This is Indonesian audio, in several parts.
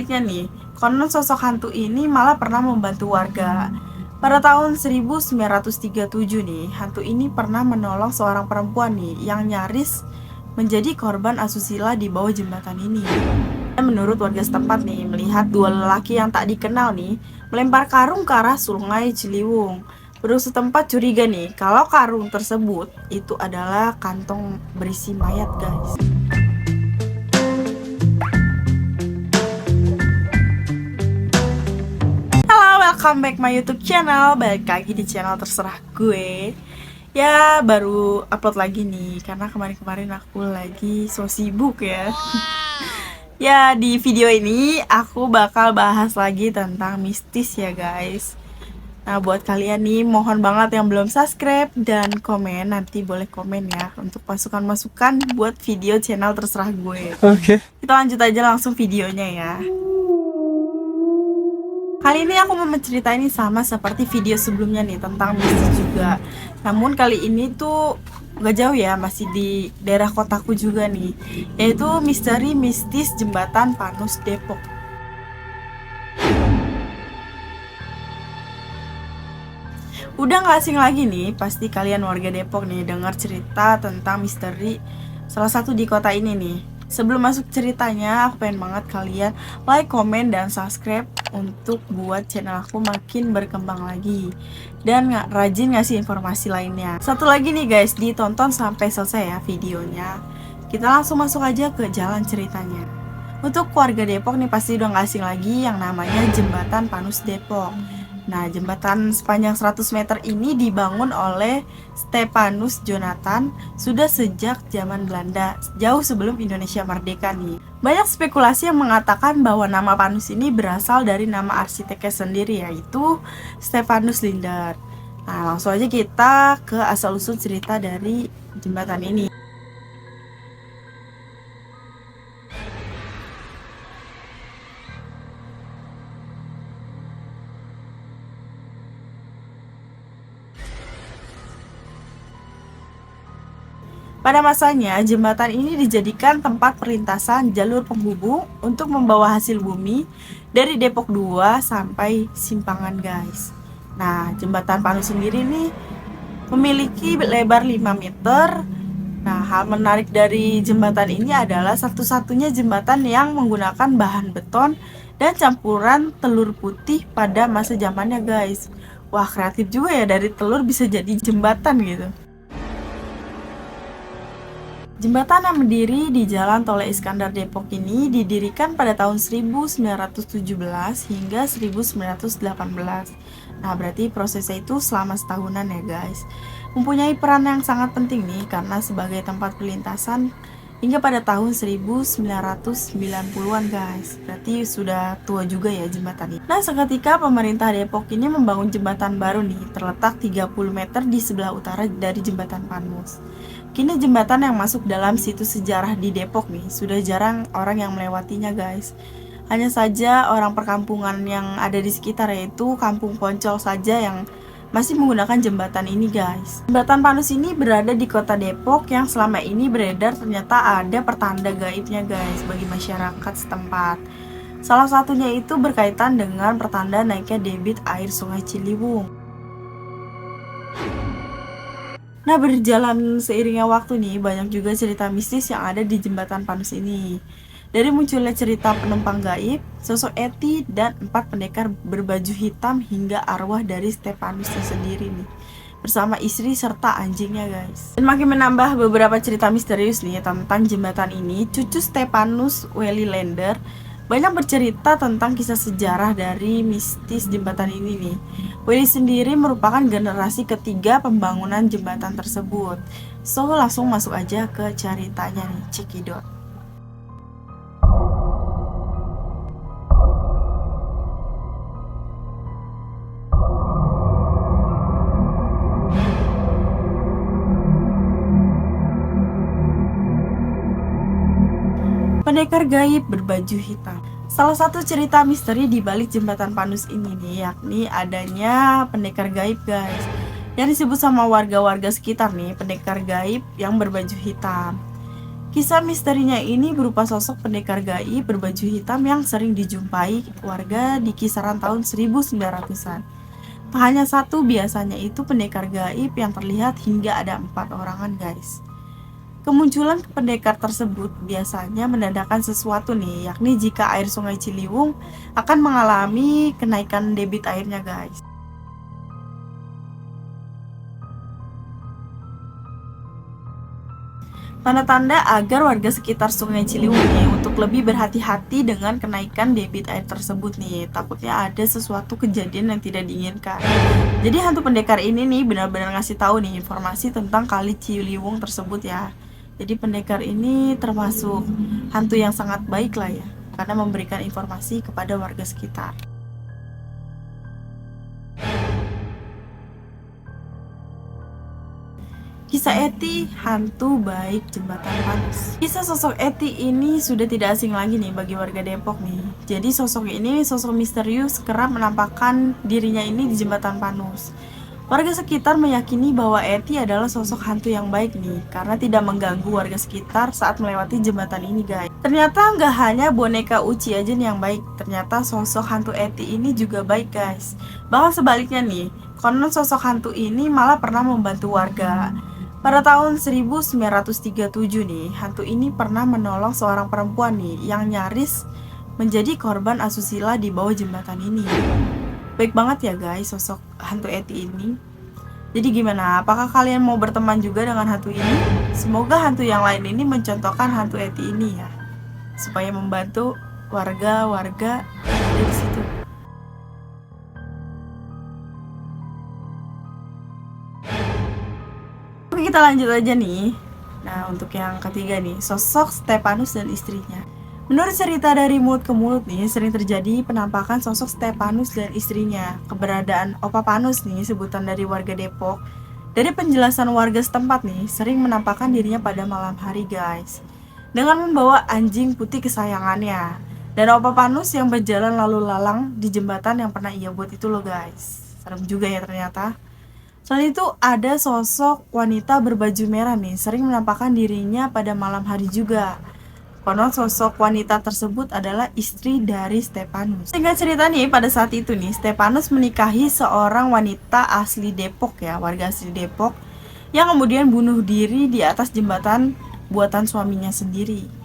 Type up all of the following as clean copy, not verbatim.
Nih, konon sosok hantu ini malah pernah membantu warga. Pada tahun 1937 nih, hantu ini pernah menolong seorang perempuan nih yang nyaris menjadi korban asusila di bawah jembatan ini. Dan menurut warga setempat nih, melihat dua lelaki yang tak dikenal nih melempar karung ke arah Sungai Ciliwung. Penduduk setempat curiga nih kalau karung tersebut itu adalah kantong berisi mayat, guys. Welcome back my YouTube channel. Balik lagi di channel terserah gue. Ya baru upload lagi nih karena kemarin-kemarin aku lagi so sibuk ya. Ya di video ini aku bakal bahas lagi tentang mistis ya guys. Nah buat kalian nih mohon banget yang belum subscribe dan komen, nanti boleh komen ya untuk masukan-masukan buat video channel terserah gue. Oke. Kita lanjut aja langsung videonya ya. Kali ini aku mau menceritain sama seperti video sebelumnya nih tentang mistis juga. Namun kali ini tuh gak jauh ya, masih di daerah kotaku juga nih, yaitu misteri mistis Jembatan Panus Depok. Udah gak asing lagi nih, pasti kalian warga Depok nih dengar cerita tentang misteri salah satu di kota ini nih. Sebelum masuk ceritanya, aku pengen banget kalian like, komen, dan subscribe untuk buat channel aku makin berkembang lagi dan rajin ngasih informasi lainnya. Satu lagi nih guys, ditonton sampai selesai ya videonya. Kita langsung masuk aja ke jalan ceritanya. Untuk warga Depok nih pasti udah gak asing lagi yang namanya Jembatan Panus Depok. Nah, jembatan sepanjang 100 meter ini dibangun oleh Stepanus Jonathan sudah sejak zaman Belanda, jauh sebelum Indonesia merdeka nih. Banyak spekulasi yang mengatakan bahwa nama Panus ini berasal dari nama arsiteknya sendiri, yaitu Stefanus Linder. Nah, langsung aja kita ke asal-usul cerita dari jembatan ini. Pada masanya, jembatan ini dijadikan tempat perlintasan jalur penghubung untuk membawa hasil bumi dari Depok 2 sampai Simpangan, guys. Nah, jembatan Panus sendiri nih memiliki lebar 5 meter. Nah, hal menarik dari jembatan ini adalah satu-satunya jembatan yang menggunakan bahan beton dan campuran telur putih pada masa zamannya, guys. Wah, kreatif juga ya, dari telur bisa jadi jembatan gitu. Jembatan yang berdiri di Jalan Tole Iskandar Depok ini didirikan pada tahun 1917 hingga 1918. Nah, berarti prosesnya itu selama setahunan ya guys. Mempunyai peran yang sangat penting nih karena sebagai tempat perlintasan hingga pada tahun 1990-an guys. Berarti sudah tua juga ya jembatan ini. Nah, seketika pemerintah Depok ini membangun jembatan baru nih, terletak 30 meter di sebelah utara dari Jembatan Panus. Kini jembatan yang masuk dalam situs sejarah di Depok nih sudah jarang orang yang melewatinya guys. Hanya saja orang perkampungan yang ada di sekitar, yaitu Kampung Poncol saja yang masih menggunakan jembatan ini guys. Jembatan Panus ini berada di kota Depok yang selama ini beredar ternyata ada pertanda gaibnya guys bagi masyarakat setempat. Salah satunya itu berkaitan dengan pertanda naiknya debit air Sungai Ciliwung. Nah, berjalan seiringnya waktu nih, banyak juga cerita mistis yang ada di Jembatan Panus ini. Dari munculnya cerita penumpang gaib, sosok Eti, dan 4 pendekar berbaju hitam hingga arwah dari Stepanusnya sendiri nih, bersama istri serta anjingnya guys. Dan makin menambah beberapa cerita misterius nih tentang jembatan ini, cucu Stepanus, Willy Lender, banyak bercerita tentang kisah sejarah dari mistis jembatan ini nih. Willy sendiri merupakan generasi ketiga pembangunan jembatan tersebut. So, langsung masuk aja ke ceritanya nih, cekidot. Pendekar gaib berbaju hitam. Salah satu cerita misteri di balik jembatan Panus ini nih, yakni adanya pendekar gaib guys, yang disebut sama warga-warga sekitar nih, pendekar gaib yang berbaju hitam. Kisah misterinya ini berupa sosok pendekar gaib berbaju hitam yang sering dijumpai warga di kisaran tahun 1900-an. Tak hanya satu, biasanya itu pendekar gaib yang terlihat hingga ada 4 orangan guys. Kemunculan pendekar tersebut biasanya menandakan sesuatu nih, yakni jika air sungai Ciliwung akan mengalami kenaikan debit airnya guys. Tanda-tanda agar warga sekitar Sungai Ciliwung nih untuk lebih berhati-hati dengan kenaikan debit air tersebut nih. Takutnya ada sesuatu kejadian yang tidak diinginkan. Jadi hantu pendekar ini nih benar-benar ngasih tahu nih informasi tentang kali Ciliwung tersebut ya. Jadi pendekar ini termasuk hantu yang sangat baik lah ya, karena memberikan informasi kepada warga sekitar. Kisah Eti, hantu baik jembatan Panus. Kisah sosok Eti ini sudah tidak asing lagi nih bagi warga Depok nih. Jadi sosok ini sosok misterius kerap menampakkan dirinya ini di jembatan Panus. Warga sekitar meyakini bahwa Eti adalah sosok hantu yang baik nih, karena tidak mengganggu warga sekitar saat melewati jembatan ini guys. Ternyata nggak hanya boneka Uci aja nih yang baik, ternyata sosok hantu Eti ini juga baik guys. Bahkan sebaliknya nih, konon sosok hantu ini malah pernah membantu warga. Pada tahun 1937 nih, hantu ini pernah menolong seorang perempuan nih yang nyaris menjadi korban asusila di bawah jembatan ini. Baik banget ya guys sosok hantu Eti ini. Jadi gimana? Apakah kalian mau berteman juga dengan hantu ini? Semoga hantu yang lain ini mencontohkan hantu Eti ini ya, supaya membantu warga-warga yang ada di situ. Oke, kita lanjut aja nih. Nah, untuk yang ketiga nih, sosok Stepanus dan istrinya. Menurut cerita dari mulut ke mulut nih, sering terjadi penampakan sosok Stepanus dan istrinya. Keberadaan Opa Panus nih, sebutan dari warga Depok. Dari penjelasan warga setempat nih, sering menampakkan dirinya pada malam hari guys, dengan membawa anjing putih kesayangannya. Dan Opa Panus yang berjalan lalu lalang di jembatan yang pernah ia buat itu loh guys. Serem juga ya ternyata. Selain itu ada sosok wanita berbaju merah nih, sering menampakkan dirinya pada malam hari juga. Konon sosok wanita tersebut adalah istri dari Stepanus. Singkat cerita nih, pada saat itu nih, Stepanus menikahi seorang wanita asli Depok ya, warga asli Depok, yang kemudian bunuh diri di atas jembatan buatan suaminya sendiri.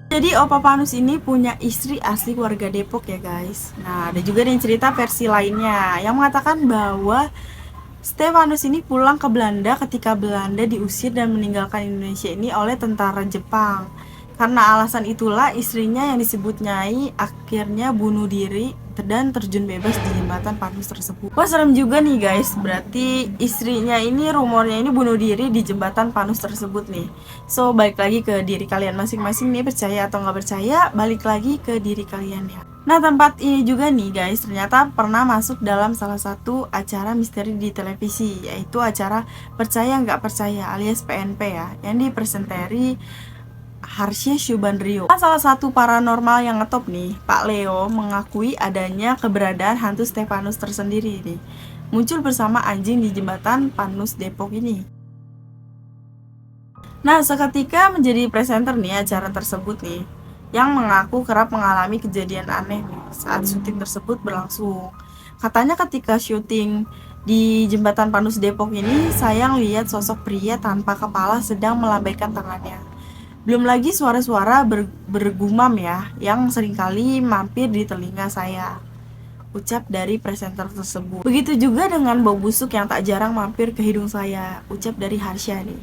Jadi Opa Panus ini punya istri asli warga Depok ya guys. Nah, ada juga nih cerita versi lainnya yang mengatakan bahwa Stepanus ini pulang ke Belanda ketika Belanda diusir dan meninggalkan Indonesia ini oleh tentara Jepang. Karena alasan itulah istrinya yang disebut Nyai akhirnya bunuh diri dan terjun bebas di jembatan Panus tersebut. Wah, serem juga nih guys. Berarti istrinya ini rumornya ini bunuh diri di jembatan Panus tersebut nih. So, balik lagi ke diri kalian masing-masing nih, percaya atau nggak percaya, balik lagi ke diri kalian ya. Nah, tempat ini juga nih guys, ternyata pernah masuk dalam salah satu acara misteri di televisi, yaitu acara Percaya Nggak Percaya alias PNP ya, yang dipresenteri Harsha Subandrio. Salah satu paranormal yang ngetop nih, Pak Leo mengakui adanya keberadaan hantu Stepanus tersendiri nih, muncul bersama anjing di jembatan Panus Depok ini. Nah, seketika menjadi presenter nih acara tersebut nih, yang mengaku kerap mengalami kejadian aneh nih saat syuting tersebut berlangsung. Katanya ketika syuting di jembatan Panus Depok ini, saya lihat sosok pria tanpa kepala sedang melambaikan tangannya. Belum lagi suara-suara bergumam ya, yang seringkali mampir di telinga saya, ucap dari presenter tersebut. Begitu juga dengan bau busuk yang tak jarang mampir ke hidung saya, ucap dari Harsha nih.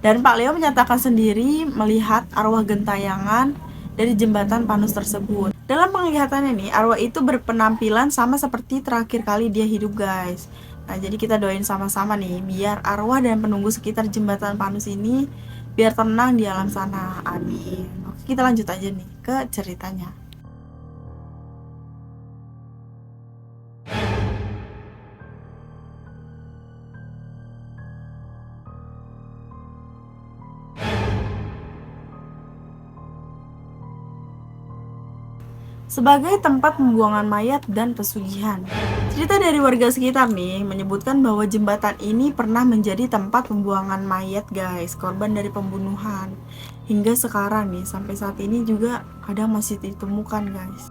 Dan Pak Leo menyatakan sendiri melihat arwah gentayangan dari jembatan Panus tersebut. Dalam penglihatannya nih, arwah itu berpenampilan sama seperti terakhir kali dia hidup guys. Nah, jadi kita doain sama-sama nih, biar arwah dan penunggu sekitar jembatan Panus ini biar tenang di alam sana, amin. Oke, kita lanjut aja nih ke ceritanya. sebagai tempat pembuangan mayat dan pesugihan. Cerita dari warga sekitar nih menyebutkan bahwa jembatan ini pernah menjadi tempat pembuangan mayat guys, korban dari pembunuhan. Hingga sekarang nih, sampai saat ini juga kadang masih ditemukan guys.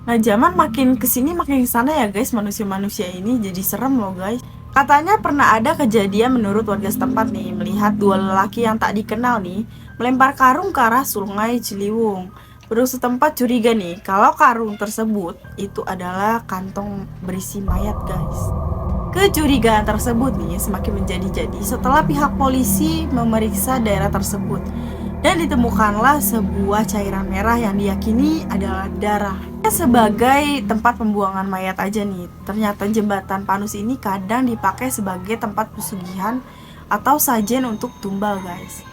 Nah, zaman makin kesini makin kesana ya guys, manusia-manusia ini jadi serem loh guys. Katanya pernah ada kejadian menurut warga setempat nih, melihat dua lelaki yang tak dikenal nih melempar karung ke arah sungai Ciliwung. Penduduk setempat curiga nih kalau karung tersebut itu adalah kantong berisi mayat guys. Kecurigaan tersebut nih semakin menjadi-jadi setelah pihak polisi memeriksa daerah tersebut dan ditemukanlah sebuah cairan merah yang diyakini adalah darah. Sebagai tempat pembuangan mayat aja nih, ternyata jembatan Panus ini kadang dipakai sebagai tempat pesugihan atau sajen untuk tumbal guys.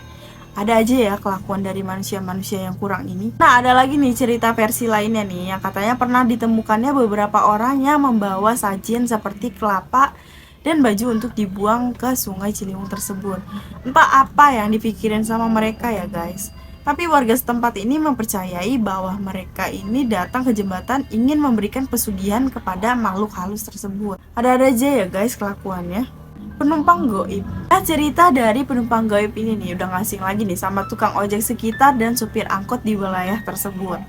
Ada aja ya kelakuan dari manusia-manusia yang kurang ini. Nah, ada lagi nih cerita versi lainnya nih yang katanya pernah ditemukannya beberapa orang yang membawa sajian seperti kelapa dan baju untuk dibuang ke sungai Ciliwung tersebut. Entah apa yang dipikirin sama mereka ya guys. Tapi warga setempat ini mempercayai bahwa mereka ini datang ke jembatan ingin memberikan pesugihan kepada makhluk halus tersebut. Ada-ada aja ya guys kelakuannya. Penumpang goib. Nah, cerita dari penumpang goib ini nih udah ngasih lagi nih sama tukang ojek sekitar dan supir angkot di wilayah tersebut.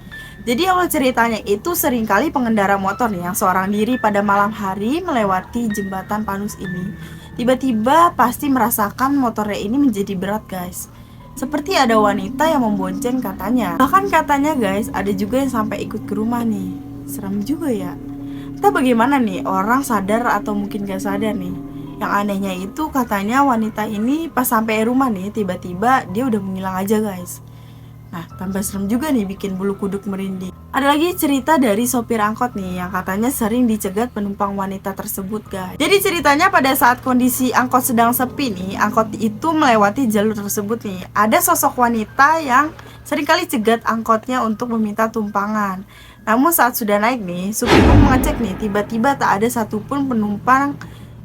Jadi awal ceritanya itu seringkali pengendara motor nih yang seorang diri pada malam hari melewati jembatan Panus ini. Tiba-tiba pasti merasakan motornya ini menjadi berat guys. Seperti ada wanita yang membonceng katanya. Bahkan katanya guys, ada juga yang sampai ikut ke rumah nih. Serem juga ya. Entah bagaimana nih, orang sadar atau mungkin gak sadar nih. Yang anehnya itu katanya wanita ini pas sampai rumah nih, tiba-tiba dia udah menghilang aja guys. Nah, tambah serem juga nih, bikin bulu kuduk merinding. Ada lagi cerita dari sopir angkot nih yang katanya sering dicegat penumpang wanita tersebut guys. Jadi ceritanya pada saat kondisi angkot sedang sepi nih, angkot itu melewati jalur tersebut nih. Ada sosok wanita yang seringkali cegat angkotnya untuk meminta tumpangan. Namun saat sudah naik nih, supir pun mengecek nih, tiba-tiba tak ada satupun penumpang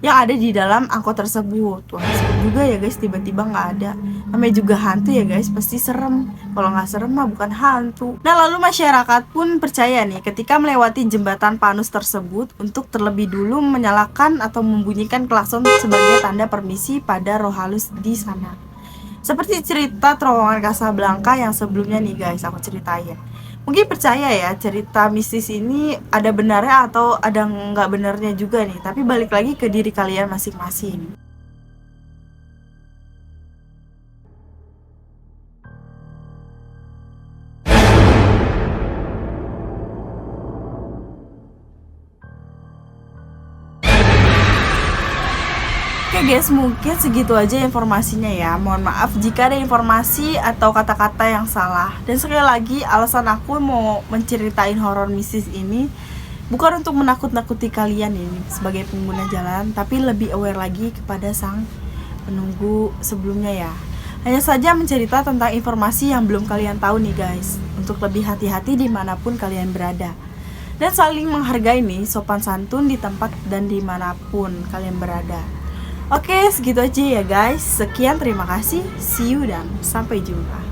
yang ada di dalam angkot tersebut. Wah, serem juga ya guys, tiba-tiba nggak ada. Namanya juga hantu ya guys, pasti serem. Kalau nggak serem mah bukan hantu. Nah, lalu masyarakat pun percaya nih ketika melewati jembatan Panus tersebut untuk terlebih dulu menyalakan atau membunyikan klakson sebagai tanda permisi pada roh halus di sana. Seperti cerita terowongan Casablanca yang sebelumnya nih guys, aku ceritain. Mungkin percaya ya cerita mistis ini ada benarnya atau ada nggak benarnya juga nih. Tapi balik lagi ke diri kalian masing-masing. Oke guys, mungkin segitu aja informasinya ya. Mohon maaf jika ada informasi atau kata-kata yang salah. Dan sekali lagi, alasan aku mau menceritain horor mistis ini bukan untuk menakut-nakuti kalian ini sebagai pengguna jalan, tapi lebih aware lagi kepada sang penunggu sebelumnya ya. Hanya saja mencerita tentang informasi yang belum kalian tahu nih guys, untuk lebih hati-hati dimanapun kalian berada. Dan saling menghargai nih, sopan santun di tempat dan dimanapun kalian berada. Oke, segitu aja ya guys. Sekian, terima kasih. See you dan sampai jumpa.